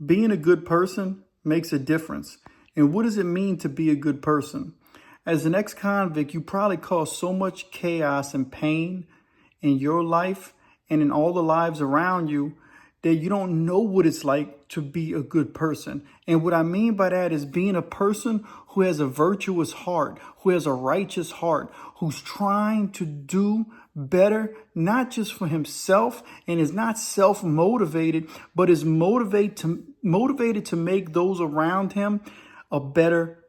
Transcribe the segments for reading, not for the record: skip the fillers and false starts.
Being a good person makes a difference. And what does it mean to be a good person? As an ex-convict, you probably caused so much chaos and pain in your life and in all the lives around you that you don't know what it's like to be a good person. And what I mean by that is being a person who has a virtuous heart, who has a righteous heart, who's trying to do better, not just for himself and is not self-motivated, but is motivated to make those around him a better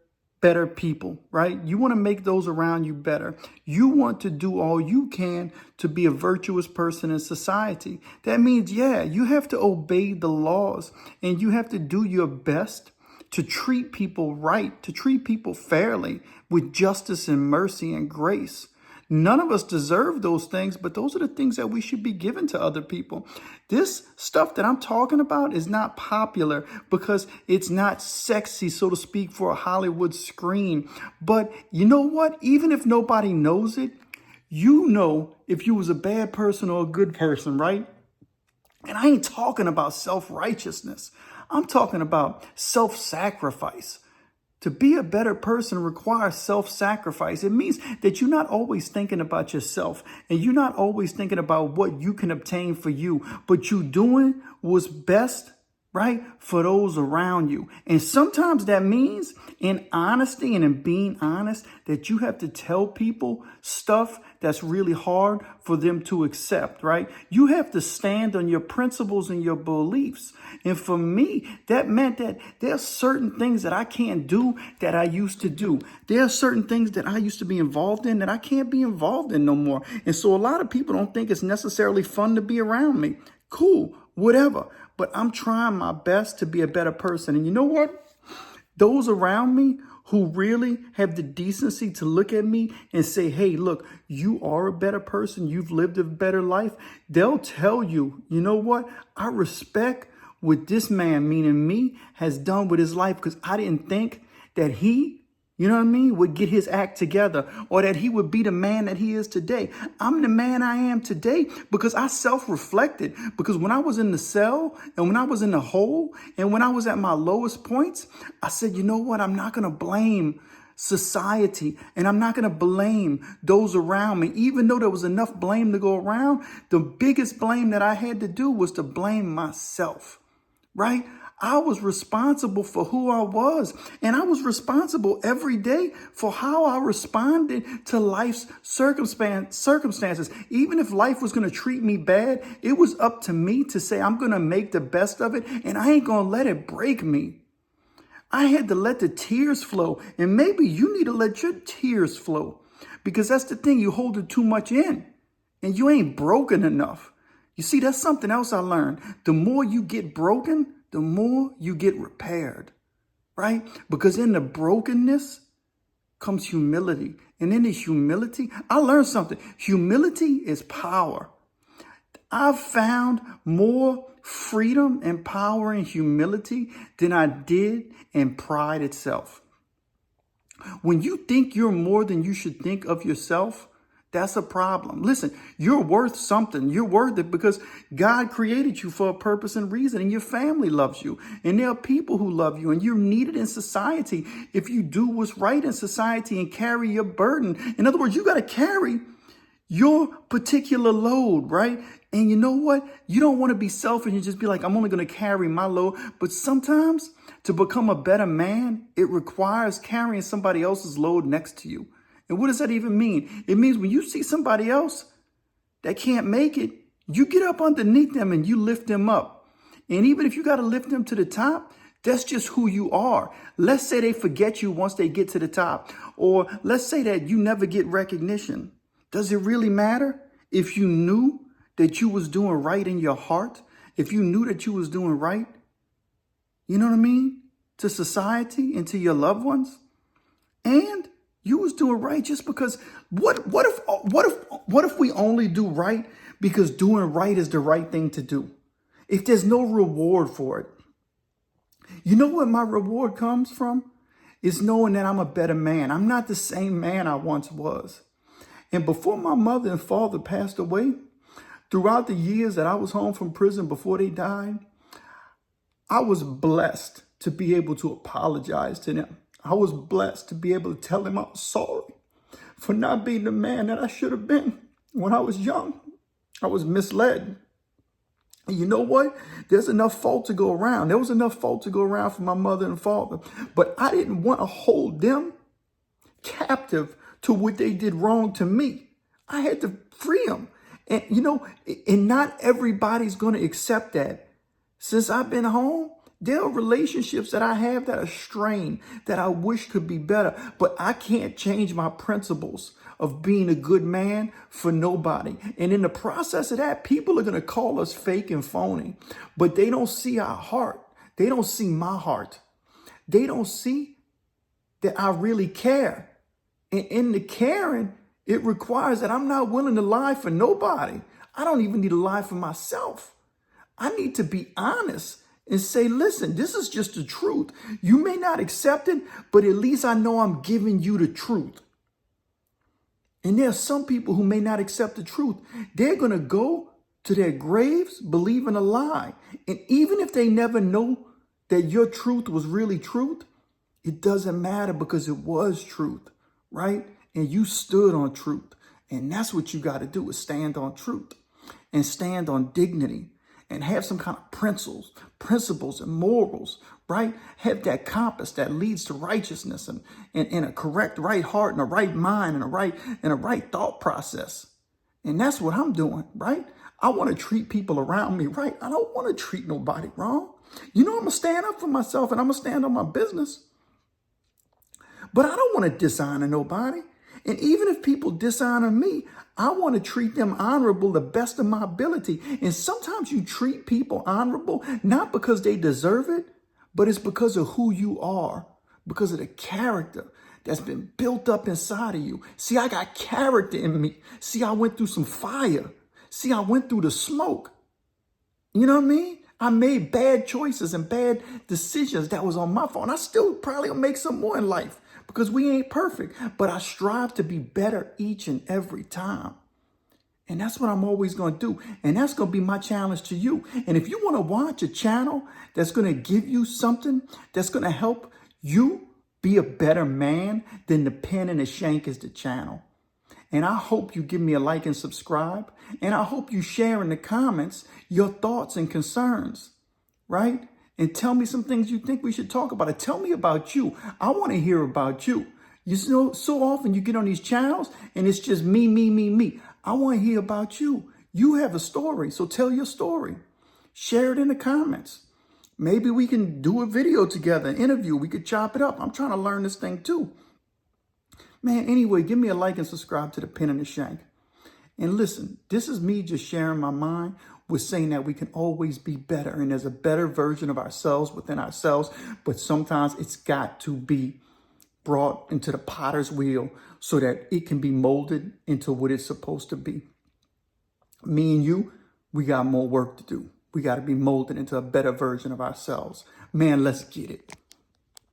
people, right? You want to make those around you better. You want to do all you can to be a virtuous person in society. That means, yeah, you have to obey the laws and you have to do your best to treat people right, to treat people fairly with justice and mercy and grace. None of us deserve those things, but those are the things that we should be giving to other people. This stuff that I'm talking about is not popular because it's not sexy, so to speak, for a Hollywood screen. But you know what? Even if nobody knows it, you know if you was a bad person or a good person, right? And I ain't talking about self-righteousness. I'm talking about self-sacrifice. To be a better person requires self-sacrifice. It means that you're not always thinking about yourself and you're not always thinking about what you can obtain for you, but you doing what's best, right, for those around you. And sometimes that means in honesty and in being honest that you have to tell people stuff that's really hard for them to accept, right? You have to stand on your principles and your beliefs. And for me, that meant that there are certain things that I can't do that I used to do. There are certain things that I used to be involved in that I can't be involved in no more. And so a lot of people don't think it's necessarily fun to be around me. Cool, whatever. But I'm trying my best to be a better person. And you know what? Those around me who really have the decency to look at me and say, hey, look, you are a better person. You've lived a better life. They'll tell you, you know what? I respect what this man, meaning me, has done with his life because I didn't think that he, you know what I mean, would get his act together or that he would be the man that he is today. I'm the man I am today because I self-reflected. Because when I was in the cell and when I was in the hole and when I was at my lowest points, I said, you know what? I'm not going to blame society and I'm not going to blame those around me. Even though there was enough blame to go around, the biggest blame that I had to do was to blame myself, right? I was responsible for who I was, and I was responsible every day for how I responded to life's circumstances. Even if life was going to treat me bad, it was up to me to say, I'm going to make the best of it, and I ain't going to let it break me. I had to let the tears flow, and maybe you need to let your tears flow, because that's the thing, you hold it too much in, and you ain't broken enough. You see, that's something else I learned. The more you get broken, the more you get repaired, right? Because in the brokenness comes humility. And in the humility, I learned something. Humility is power. I've found more freedom and power in humility than I did in pride itself. When you think you're more than you should think of yourself, that's a problem. Listen, you're worth something. You're worth it because God created you for a purpose and reason, and your family loves you, and there are people who love you, and you're needed in society if you do what's right in society and carry your burden. In other words, you got to carry your particular load, right? And you know what? You don't want to be selfish and just be like, I'm only going to carry my load. But sometimes to become a better man, it requires carrying somebody else's load next to you. And what does that even mean? It means when you see somebody else that can't make it, you get up underneath them and you lift them up. And even if you got to lift them to the top, that's just who you are. Let's say they forget you once they get to the top. Or let's say that you never get recognition. Does it really matter if you knew that you was doing right in your heart? If you knew that you was doing right, you know what I mean? To society and to your loved ones? And you was doing right just because what if we only do right because doing right is the right thing to do? If there's no reward for it. You know what my reward comes from? Is knowing that I'm a better man. I'm not the same man I once was. And before my mother and father passed away, throughout the years that I was home from prison before they died, I was blessed to be able to apologize to them. I was blessed to be able to tell them I was sorry for not being the man that I should have been when I was young. I was misled. And you know what? There's enough fault to go around. There was enough fault to go around for my mother and father. But I didn't want to hold them captive to what they did wrong to me. I had to free them. And, and not everybody's going to accept that. Since I've been home, there are relationships that I have that are strained, that I wish could be better. But I can't change my principles of being a good man for nobody. And in the process of that, people are going to call us fake and phony. But they don't see our heart. They don't see my heart. They don't see that I really care. And in the caring, it requires that I'm not willing to lie for nobody. I don't even need to lie for myself. I need to be honest and say, listen, this is just the truth. You may not accept it, but at least I know I'm giving you the truth. And there are some people who may not accept the truth. They're going to go to their graves believing a lie. And even if they never know that your truth was really truth, it doesn't matter because it was truth, right? And you stood on truth. And that's what you got to do, is stand on truth and stand on dignity and have some kind of principles and morals, right? Have that compass that leads to righteousness and a correct right heart and a right mind and a right thought process. And that's what I'm doing, right? I want to treat people around me right. I don't want to treat nobody wrong. I'm going to stand up for myself and I'm going to stand on my business. But I don't want to dishonor nobody. And even if people dishonor me, I want to treat them honorable the best of my ability. And sometimes you treat people honorable, not because they deserve it, but it's because of who you are, because of the character that's been built up inside of you. See, I got character in me. See, I went through some fire. See, I went through the smoke. You know what I mean? I made bad choices and bad decisions that was on my fault. And I still probably will make some more in life, because we ain't perfect, but I strive to be better each and every time. And that's what I'm always going to do. And that's going to be my challenge to you. And if you want to watch a channel that's going to give you something that's going to help you be a better man, then the Pen and the Shank is the channel. And I hope you give me a like and subscribe. And I hope you share in the comments your thoughts and concerns, right? And tell me some things you think we should talk about. It. Tell me about you. I want to hear about you. So often you get on these channels and it's just me, me, me, me. I want to hear about you. You have a story, so tell your story. Share it in the comments. Maybe we can do a video together, an interview. We could chop it up. I'm trying to learn this thing too. Man, anyway, give me a like and subscribe to the Pen and the Shank. And listen, this is me just sharing my mind with saying that we can always be better. And there's a better version of ourselves within ourselves. But sometimes it's got to be brought into the potter's wheel so that it can be molded into what it's supposed to be. Me and you, we got more work to do. We got to be molded into a better version of ourselves. Man, let's get it.